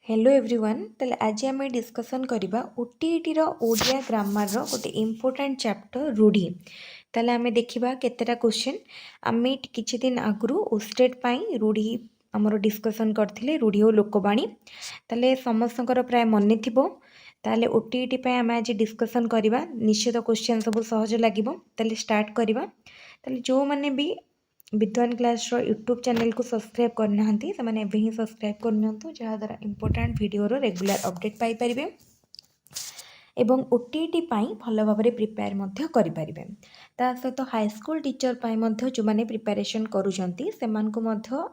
Hello everyone ताले आज आम डिस्कसन करवा ओटीईटी रो ओडिया ग्रामर रो गोटे इम्पोर्टेंट चैप्टर रूढ़ी। ताले आम देखा केतेटा क्वेश्चन आम किछि दिन आगु ओस्टेट पाई रूढ़ी आमर डिस्कसन करथिले रूढ़ी और लोकवाणी ताले समस्तकर प्राय मन थिबो। ताले ओटीईटी पाई आम आज डिस्कसन करवा निश्चित क्वेश्चन सब सहज लागिबो। ताले स्टार्ट करवा। ताले जो माने भी विद्वान क्लास यूट्यूब चैनल को सब्सक्राइब करना से सब्सक्राइब करनी जहाँद्वारा इंपोर्टाट भिडियो रेगुलर अपडेट पाइपर एवं ओटीईटी भल भाव प्रिपेयर करें। ता सहित हाईस्कल टीचर जो मैंने प्रिपेरेसन करुँच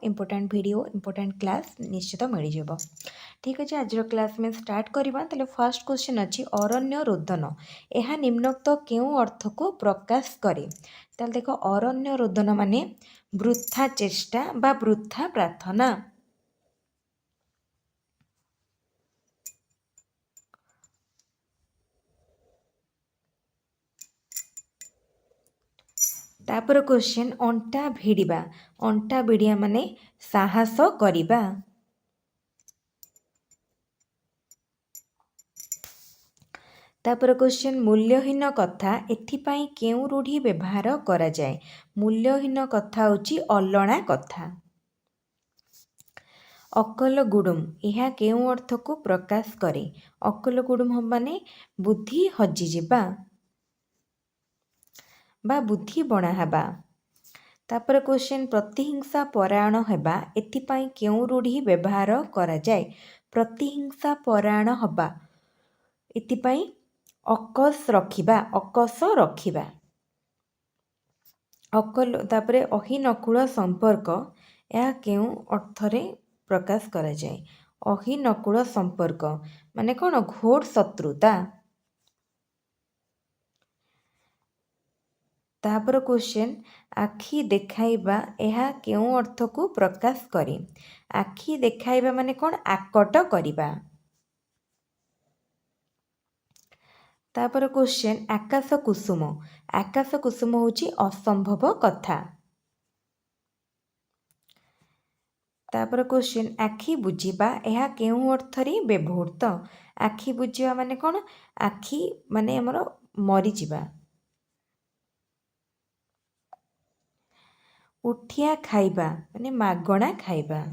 इंपोर्टाट भिडियो इंपोर्टाट क्लास निश्चित मिल जाए। ठीक अच्छे आज क्लास में स्टार्ट करवा। ताले फर्स्ट क्वेश्चन अच्छी अरण्य रोदन यह निम्नोक्त क्यों अर्थ को प्रकाश करे। ताले देख अरण्य रोदन माने वृथा चेष्टा बा वृथा प्रार्थना। तापर क्वेश्चन अंटा भिड़िया माने साहस करिबा। तापर क्वेश्चन मूल्यहीन कथा एथिपाई केउ रूढ़ी व्यवहार करा जाए। मूल्यहीन कथा होची अलणा कथा। अकल गुडुम यह केउ अर्थ को प्रकाश करे। अकल गुडुम माने बुद्धि हजिजिबा बा बुद्धि बणा हेबा। तापर क्वेश्चन प्रतिहिंसा परायण हेबा एथिपाई केउ रूढ़ी व्यवहार करा जाए। प्रतिहिंसा परायण हबा एथिपाई अकस रखिबा अकल। तापर अहिनकुल संपर्क यह केउ अर्थरे प्रकाश करा जाए। अहिनकुल संपर्क माने कौन घोर शत्रुता। तापर क्वेश्चन आखि देखाइबा यह केउ अर्थ को प्रकाश करे। आखि देखाइबा माने कौन आकट करिबा। तापर क्वेश्चन आकाश कुसुम होची असंभव कथा। तापर क्वेश्चन आखि बुझिबा यह केउ अर्थरे व्यवहृत। आखि बुझिबा माने कौन आखि माने हमर मरीजिबा। उठिया खाइबा माने मागणा खाइबा।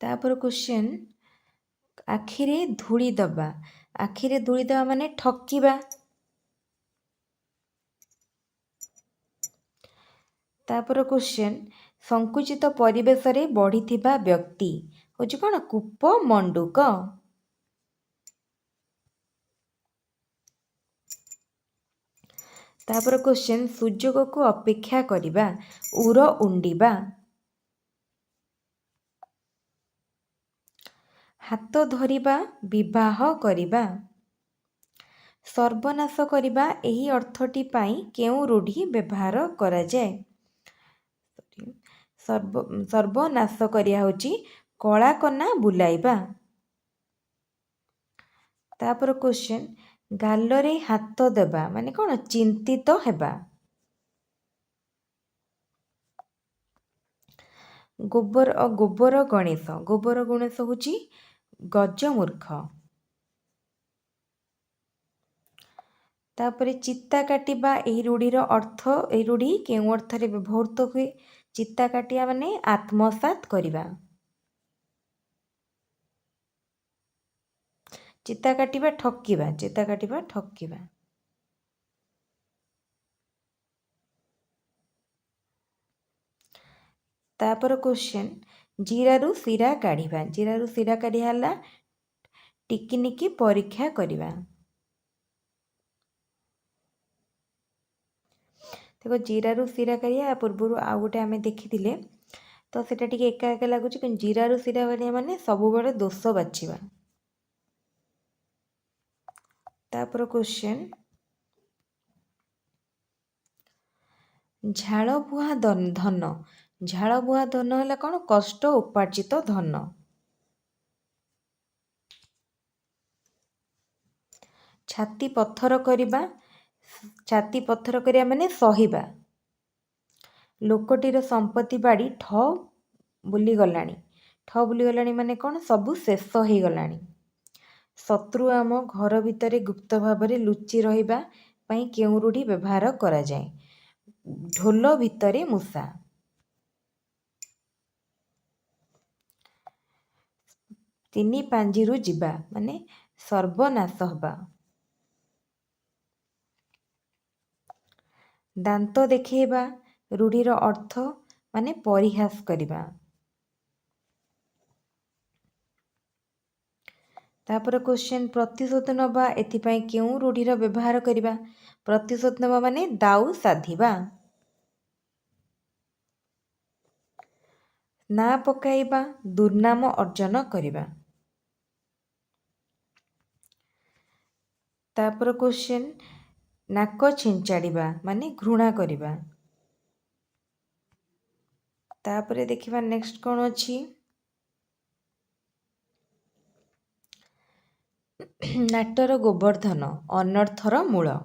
तापर क्वेश्चन आखिरे धूली दबा माने ठकिबा। तापर क्वेश्चन संकुचित परिवेश रे बढ़िथिबा व्यक्ति होची कौन कूप मंडूक। तापर क्वेश्चन सुजोग को अपेक्षा करिबा उर उंडीबा। हाथ धरिबा विवाह करिबा। सर्वनाश करिबा एही अर्थटी पाई केउ रूढ़ी व्यवहार करा जाए। सर्वनाश करिया होची कला कना बुलाइबा। तापर क्वेश्चन गालरे हाथ देबा माने कौन चिंतित हेबा। गोबर गणेश होची गजमूर्ख। तापर चित्ता काटिबा एही रूढ़ीर अर्थ एही रूढ़ी केउ अर्थरे व्यवहृत हुए। चित्ता काटिया माने आत्मसात करिबा। चित्ता काटिबा ठकिबा। तापर क्वेश्चन जीरारु सिरा काढ़िया हला टिकिनिकी परीक्षा करिबा। देखो जीरारु सिरा काढ़िया पूर्व आउ गोटे आम देखी तो सेटा टिके एका लगुच कि जीरारु सिरा काढ़िया माने सबु बड़े दोष बाछिबा। तापर क्वेश्चन झाड़बुहा धन है कौन कष्ट उपार्जित धन। छाती पत्थर करिया माने सहिबा। ଲୋକଟିର ସମ୍ପତ୍ତି ବାଡ଼ି ଠ ବୁଲିଗଲାଣି। ଠ ବୁଲିଗଲାଣି ମାନେ କ'ଣ? ସବୁ ଶେଷ ହେଇଗଲାଣି। ଶତ୍ରୁ ଆମ ଘର ଭିତରେ ଗୁପ୍ତ ଭାବରେ ଲୁଚି ରହିବା ପାଇଁ କେଉଁ ରୂଢ଼ି ବ୍ୟବହାର କରାଯାଏ? ଢୋଲ ଭିତରେ ମୂଷା। ତିନି ପାଞ୍ଜିରୁ ଯିବା ମାନେ ସର୍ବନାଶ ହେବା। ଦାନ୍ତ ଦେଖେଇବା ରୂଢ଼ିର ଅର୍ଥ ମାନେ ପରିହାସ କରିବା। ତାପରେ କ୍ୱେଶ୍ଚନ୍, ପ୍ରତିଶୋଧ ନେବା ଏଥିପାଇଁ କେଉଁ ରୂଢ଼ିର ବ୍ୟବହାର କରିବା? ପ୍ରତିଶୋଧ ନେବା ମାନେ ଦାଉ ସାଧିବା। ନାଁ ପକାଇବା ଦୁର୍ନାମ ଅର୍ଜନ କରିବା। ତାପରେ କ୍ୱେଶ୍ଚନ୍, ନାକ ଛିଞ୍ଚାଡ଼ିବା ମାନେ ଘୃଣା କରିବା। ତାପରେ ଦେଖିବା ନେକ୍ସଟ କ'ଣ ଅଛି। ନାଟର ଗୋବର୍ଦ୍ଧନ ଅନର୍ଥର ମୂଳ।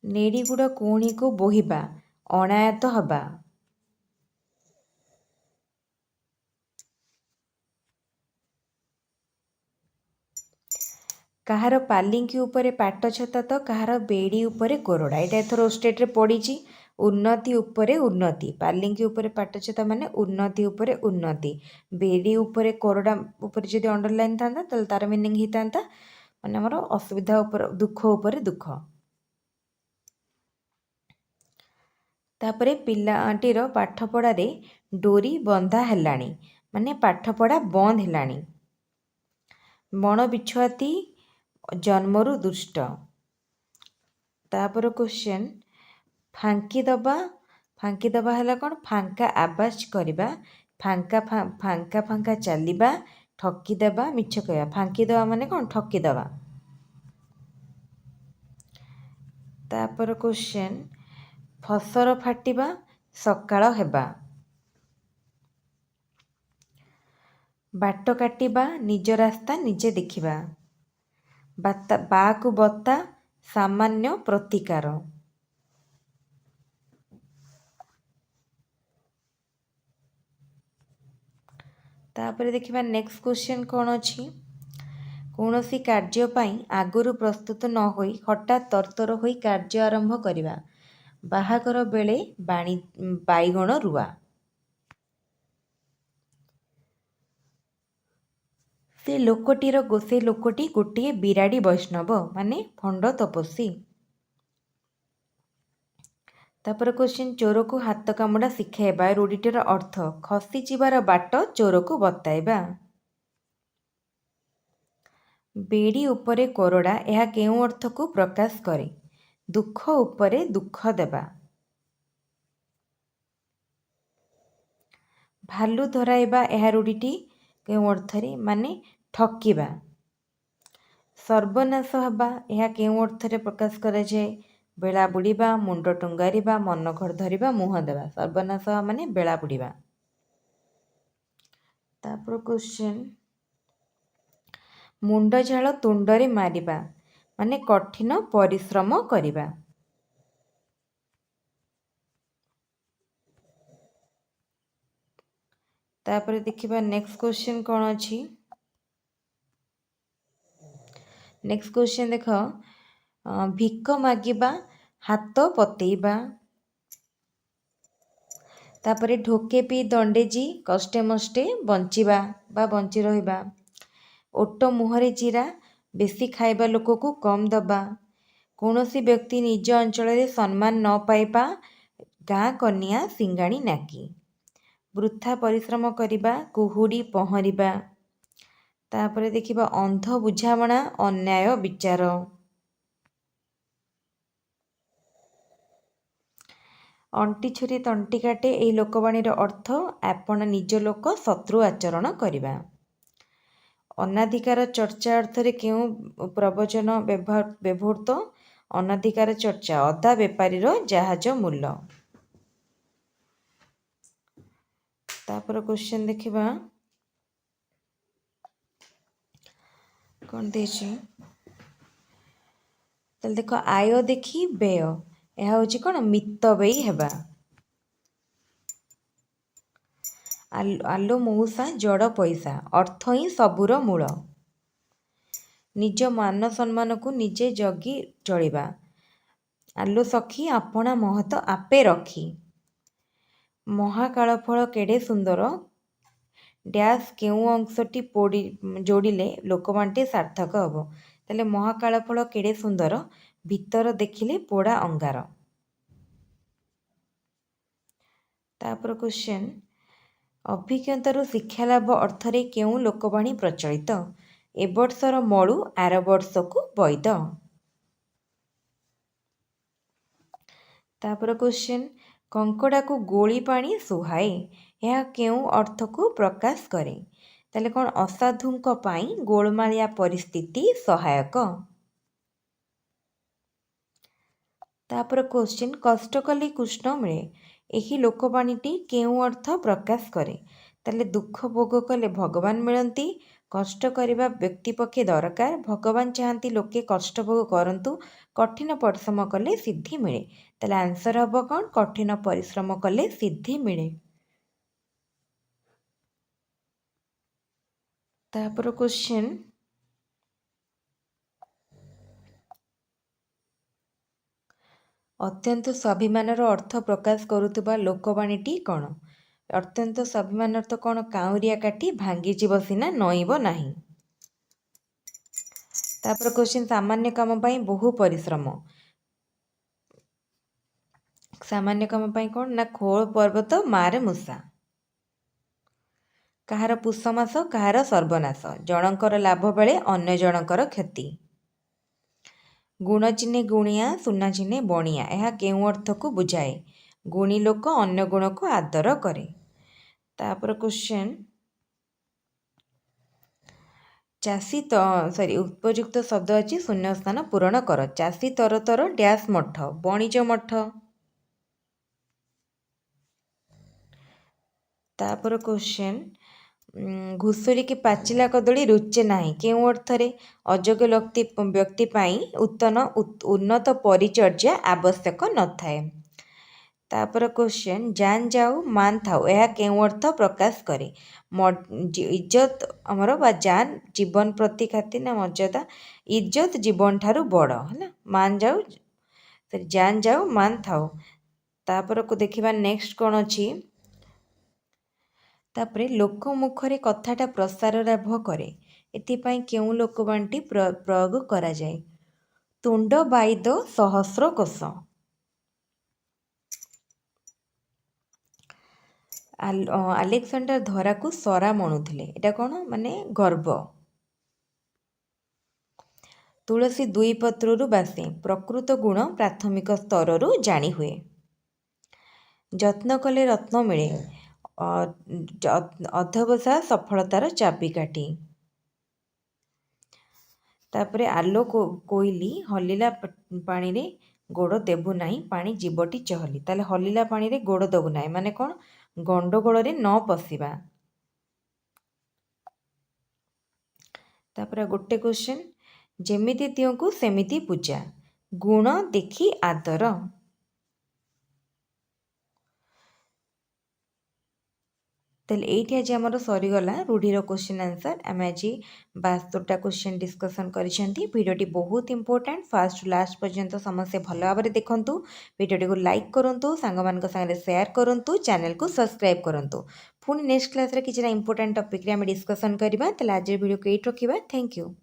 ନେଡ଼ିଗୁଡ଼ କୁହୁଣିକୁ ବୋହିବା ଅଣାୟତ୍ତ ହେବା। କାହାର ପାଲିଙ୍କି ଉପରେ ପାଟ ଛତା ତ କାହାର ବେଡ଼ି ଉପରେ କୋରଡ଼ା। ଏଇଟା ଏଥର ଷ୍ଟେଟ୍ରେ ପଡ଼ିଛି। ଉନ୍ନତି ଉପରେ ଉନ୍ନତି, ପାଲିଙ୍କି ଉପରେ ପାଟ ଛତା ମାନେ ଉନ୍ନତି ଉପରେ ଉନ୍ନତି। ବେଡ଼ି ଉପରେ କୋରଡ଼ା ଉପରେ ଯଦି ଅଣ୍ଡରଲାଇନ୍ ଥାନ୍ତା ତାହେଲେ ତାର ମିନିଂ ହେଇଥାନ୍ତା ମାନେ ଆମର ଅସୁବିଧା ଉପରେ ଦୁଃଖ ଉପରେ ଦୁଃଖ। ତାପରେ ପିଲାଟିର ପାଠପଢ଼ାରେ ଡୋରି ବନ୍ଧା ହେଲାଣି ମାନେ ପାଠପଢ଼ା ବନ୍ଦ ହେଲାଣି। ବଣ ବିଛୁଆତି ଜନ୍ମରୁ ଦୁଷ୍ଟ। ତାପରେ କ୍ୱେଶ୍ଚନ୍, ଫାଙ୍କି ଦେବା ହେଲା କ'ଣ? ଫାଙ୍କା ଆବାଜ କରିବା, ଫାଙ୍କା ଚାଲିବା, ଠକି ଦେବା, ମିଛ କହିବା। ଫାଙ୍କି ଦେବା ମାନେ କ'ଣ? ଠକି ଦେବା। ତାପରେ କ୍ୱେଶ୍ଚନ୍, ଫସର ଫାଟିବା ସକାଳ ହେବା। ବାଟ କାଟିବା ନିଜ ରାସ୍ତା ନିଜେ ଦେଖିବା। ବାକୁ ବତା ସାମାନ୍ୟ ପ୍ରତିକାର। ତାପରେ ଦେଖିବା ନେକ୍ସଟ କ୍ୱେଶ୍ଚନ୍ କ'ଣ ଅଛି। କୌଣସି କାର୍ଯ୍ୟ ପାଇଁ ଆଗରୁ ପ୍ରସ୍ତୁତ ନ ହୋଇ ହଠାତ୍ ତରତର ହୋଇ କାର୍ଯ୍ୟ ଆରମ୍ଭ କରିବା। ବାହାଘର ବେଳେ ବାଇଗଣ ରୁଆ। ସେ ଲୋକଟି ଗୋଟିଏ ବିରାଡ଼ି ବୈଷ୍ଣବ ମାନେ ଭଣ୍ଡ ତପସ୍ୱୀ। ତାପରେ କ୍ୱେଶ୍ଚନ୍, ଚୋରକୁ ହାତ କାମୁଡ଼ା ଶିଖାଇବା ରୂଢ଼ିଟିର ଅର୍ଥ ଖସିଯିବାର ବାଟ ଚୋରକୁ ବତାଇବା। ବେଡ଼ି ଉପରେ କୋରଡ଼ା ଏହା କେଉଁ ଅର୍ଥକୁ ପ୍ରକାଶ କରେ? ଦୁଃଖ ଉପରେ ଦୁଃଖ ଦେବା। ଭାଲୁ ଧରାଇବା ଏହା ରୂଢ଼ିଟି କେଉଁ ଅର୍ଥରେ ମାନେ ଠକିବା। ସର୍ବନାଶ ହେବା ଏହା କେଉଁ ଅର୍ଥରେ ପ୍ରକାଶ କରାଯାଏ? ବେଳା ବୁଡ଼ିବା, ମୁଣ୍ଡ ଟୁଙ୍ଗାରିବା, ମନ ଘର ଧରିବା, ମୁହଁ ଦେବା। ସର୍ବନାଶ ହେବା ମାନେ ବେଳା ବୁଡ଼ିବା। ତାପରେ କ୍ୱେଶ୍ଚନ୍, ମୁଣ୍ଡ ଝାଳ ତୁଣ୍ଡରେ ମାରିବା ମାନେ କଠିନ ପରିଶ୍ରମ କରିବା। ତାପରେ ଦେଖିବା ନେକ୍ସଟ କ୍ୱେଶ୍ଚନ୍ କ'ଣ ଅଛି। ନେକ୍ସଟ କ୍ୱେଶ୍ଚନ୍ ଦେଖ, ଭିକ ମାଗିବା ହାତ ପତେଇବା। ତାପରେ ଢୋକେ ପିଇ ଦଣ୍ଡେଜି କଷ୍ଟେ ମଷ୍ଟେ ବଞ୍ଚିବା ବା ବଞ୍ଚି ରହିବା। ଓଟ ମୁହଁରେ ଜିରା ବେଶୀ ଖାଇବା ଲୋକକୁ କମ୍ ଦେବା। କୌଣସି ବ୍ୟକ୍ତି ନିଜ ଅଞ୍ଚଳରେ ସମ୍ମାନ ନ ପାଇବା ଗାଁ କନିଆଁ ସିଙ୍ଗାଣି ନାକି। ବୃଥା ପରିଶ୍ରମ କରିବା କୁହୁଡ଼ି ପହଁରିବା। ତାପରେ ଦେଖିବା ଅନ୍ଧ ବୁଝାମଣା ଅନ୍ୟାୟ ବିଚାର। ଅଣ୍ଟି ଛୁରୀ ତଣ୍ଟି କାଟେ ଏହି ଲୋକବାଣୀର ଅର୍ଥ ଆପଣ ନିଜ ଲୋକ ଶତ୍ରୁ ଆଚରଣ କରିବା। ଅନାଧିକାର ଚର୍ଚ୍ଚା ଅର୍ଥରେ କେଉଁ ପ୍ରବଚନ ବ୍ୟବହୃତ? ଅନାଧିକାର ଚର୍ଚ୍ଚା ଅଦା ବେପାରୀର ଜାହାଜ ମୂଲ। ତାପରେ କ୍ୱେଶ୍ଚନ୍ ଦେଖିବା କ'ଣ ଦେଇଛି। ତାହେଲେ ଦେଖ ଆୟ ଦେଖି ବ୍ୟୟ, ଏହା ହେଉଛି କ'ଣ ମିତବ୍ୟୟୀ ହେବା। ଆଲୋ ମଉସା ଜଡ଼ ପଇସା, ଅର୍ଥ ହିଁ ସବୁର ମୂଳ। ନିଜ ମାନ ସମ୍ମାନକୁ ନିଜେ ଜଗି ଚଳିବା। ଆଲୋ ସଖୀ ଆପଣା ମହତ ଆପେ ରଖି। ମହାକାଳ ଫଳ କେଡ଼େ ସୁନ୍ଦର, ଡ୍ୟାସ୍ କେଉଁ ଅଂଶଟି ଯୋଡ଼ିଲେ ଲୋକବାଣ୍ଟି ସାର୍ଥକ ହେବ। ତାହେଲେ ମହାକାଳ ଫଳ କେଡ଼େ ସୁନ୍ଦର, ଭିତର ଦେଖିଲେ ପୋଡ଼ା ଅଙ୍ଗାର। ତାପରେ କ୍ୱେଶ୍ଚନ୍, ଅଭିଜ୍ଞତାରୁ ଶିକ୍ଷାଲାଭ ଅର୍ଥରେ କେଉଁ ଲୋକବାଣୀ ପ୍ରଚଳିତ? ଏ ବର୍ଷର ମଳୁ ଆର ବର୍ଷକୁ ବୈଦ। ତାପରେ କ୍ୱେଶ୍ଚନ୍, କଙ୍କଡ଼ାକୁ ଗୋଳି ପାଣି ସୁହାଏ, ଏହା କେଉଁ ଅର୍ଥକୁ ପ୍ରକାଶ କରେ? ତାହେଲେ କ'ଣ ଅସାଧୁଙ୍କ ପାଇଁ ଗୋଳମାଳିଆ ପରିସ୍ଥିତି ସହାୟକ। ତାପରେ କ୍ୱେଶ୍ଚନ୍, କଷ୍ଟ କଲେ କୃଷ୍ଣ ମିଳେ, ଏହି ଲୋକବାଣୀଟି କେଉଁ ଅର୍ଥ ପ୍ରକାଶ କରେ? ତାହେଲେ ଦୁଃଖ ଭୋଗ କଲେ ଭଗବାନ ମିଳନ୍ତି, କଷ୍ଟ କରିବା ବ୍ୟକ୍ତି ପକ୍ଷେ ଦରକାର, ଭଗବାନ ଚାହାନ୍ତି ଲୋକେ କଷ୍ଟ ଭୋଗ କରନ୍ତୁ, କଠିନ ପରିଶ୍ରମ କଲେ ସିଦ୍ଧି ମିଳେ। ତାହେଲେ ଆନ୍ସର ହେବ କ'ଣ କଠିନ ପରିଶ୍ରମ କଲେ ସିଦ୍ଧି ମିଳେ। ତାପରେ କ୍ୱେଶ୍ଚନ୍, ଅତ୍ୟନ୍ତ ସ୍ୱାଭିମାନର ଅର୍ଥ ପ୍ରକାଶ କରୁଥିବା ଲୋକବାଣୀଟି କ'ଣ? ଅତ୍ୟନ୍ତ ସ୍ୱାଭିମାନର ତ କ'ଣ କାଉଁରିଆ କାଠି ଭାଙ୍ଗିଯିବ ସିନା ନଇଁବ ନାହିଁ। ତାପରେ କ୍ୱେଶ୍ଚନ୍, ସାମାନ୍ୟ କାମ ପାଇଁ ବହୁ ପରିଶ୍ରମ, ସାମାନ୍ୟ କାମ ପାଇଁ କ'ଣ ନା ଖୋଳ ପର୍ବତ ମାରେ ମୂଷା। କାହାର ପୁଷ ମାସ କାହାର ସର୍ବନାଶ, ଜଣଙ୍କର ଲାଭ ବେଳେ ଅନ୍ୟ ଜଣଙ୍କର କ୍ଷତି। ଗୁଣ ଚିହ୍ନେ ଗୁଣିଆ ସୁନା ଚିହ୍ନେ ବଣିଆ, ଏହା କେଉଁ ଅର୍ଥକୁ ବୁଝାଏ? ଗୁଣୀ ଲୋକ ଅନ୍ୟ ଗୁଣକୁ ଆଦର କରେ। ତାପରେ କ୍ୱେଶ୍ଚନ୍, ଉପଯୁକ୍ତ ଶବ୍ଦ ଅଛି ଶୂନ୍ୟ ସ୍ଥାନ ପୂରଣ କର। ଚାଷୀ ତରତର ଡ୍ୟାସ୍ ମଠ, ବଣିଜ ମଠ। ତାପରେ କ୍ୱେଶ୍ଚନ୍, ଘୁଷୁରିକି ପାଚିଲା କଦଳୀ ରୁଚେ ନାହିଁ, କେଉଁ ଅର୍ଥରେ? ଅଯୋଗ୍ୟ ବ୍ୟକ୍ତି ପାଇଁ ଉନ୍ନତ ପରିଚର୍ଯ୍ୟା ଆବଶ୍ୟକ ନଥାଏ। ତାପରେ କ୍ୱେଶ୍ଚନ୍, ଜାନ୍ ଯାଉ ମାନ ଥାଉ, ଏହା କେଉଁ ଅର୍ଥ ପ୍ରକାଶ କରେ? ଇଜ୍ଜତ ଆମର ବା ଜାନ୍ ଜୀବନ ପ୍ରତି ଖ୍ୟାତି ନା ମର୍ଯ୍ୟାଦା, ଇଜ୍ଜତ ଜୀବନ ଠାରୁ ବଡ଼ ହେଲା। ଜାନ୍ ଯାଉ ମାନ ଥାଉ। ତାପରେ ଦେଖିବା ନେକ୍ସଟ କ'ଣ ଅଛି। ତାପରେ ଲୋକ ମୁଖରେ କଥାଟା ପ୍ରସାର ଲାଭ କରେ, ଏଥିପାଇଁ କେଉଁ ଲୋକବାଣୀଟି ପ୍ରୟୋଗ କରାଯାଏ? ତୁଣ୍ଡ ବାଇଦ ସହସ୍ର କୋଶ। ଆଲେକଜାଣ୍ଡାର ଧରାକୁ ସରା ମଣୁଥିଲେ, ଏଇଟା କ'ଣ ମାନେ ଗର୍ବ। ତୁଳସୀ ଦୁଇ ପତ୍ରରୁ ବାସେ, ପ୍ରକୃତ ଗୁଣ ପ୍ରାଥମିକ ସ୍ତରରୁ ଜାଣି ହୁଏ। ଯତ୍ନ କଲେ ରତ୍ନ ମିଳେ, ଅଧ୍ୟବସାୟ ସଫଳତାର ଚାବିକାଠି। ତାପରେ ଆଲୋ କୋଇଲି ହଲିଲା ପାଣିରେ ଗୋଡ଼ ଦେବୁ ନାହିଁ, ପାଣି ଯିବଟି ଚହଲି। ତାହେଲେ ହଲିଲା ପାଣିରେ ଗୋଡ଼ ଦେବୁ ନାହିଁ ମାନେ କ'ଣ ଗଣ୍ଡଗୋଳରେ ନ ପଶିବା। ତାପରେ ଗୋଟେ କ୍ୱେଶ୍ଚନ୍, ଯେମିତି ଦିଅଙ୍କୁ ସେମିତି ପୂଜା, ଗୁଣ ଦେଖି ଆଦର। ତାହେଲେ ଏଇଠି ଆଜି ଆମର ସରିଗଲା ରୂଢ଼ିର କ୍ୱେଶ୍ଚନ୍ ଆନ୍ସର୍। ଆମେ ଆଜି 72ଟା କ୍ୱେଶ୍ଚନ୍ ଡିସ୍କସନ୍ କରିଛନ୍ତି। ଭିଡ଼ିଓଟି ବହୁତ ଇମ୍ପୋର୍ଟାଣ୍ଟ, ଫାର୍ଷ୍ଟରୁ ଲାଷ୍ଟ ପର୍ଯ୍ୟନ୍ତ ସମସ୍ତେ ଭଲ ଭାବରେ ଦେଖନ୍ତୁ। ଭିଡ଼ିଓଟିକୁ ଲାଇକ୍ କରନ୍ତୁ, ସାଙ୍ଗମାନଙ୍କ ସାଙ୍ଗରେ ସେୟାର କରନ୍ତୁ, ଚ୍ୟାନେଲକୁ ସବସ୍କ୍ରାଇବ୍ କରନ୍ତୁ। ପୁଣି ନେକ୍ସଟ କ୍ଲାସ୍ରେ କିଛିଟା ଇମ୍ପୋର୍ଟାଣ୍ଟ ଟପିକ୍ରେ ଆମେ ଡିସ୍କସନ୍ କରିବା। ତାହେଲେ ଆଜିର ଭିଡ଼ିଓକୁ ଏଇଠି ରଖିବା। Thank you.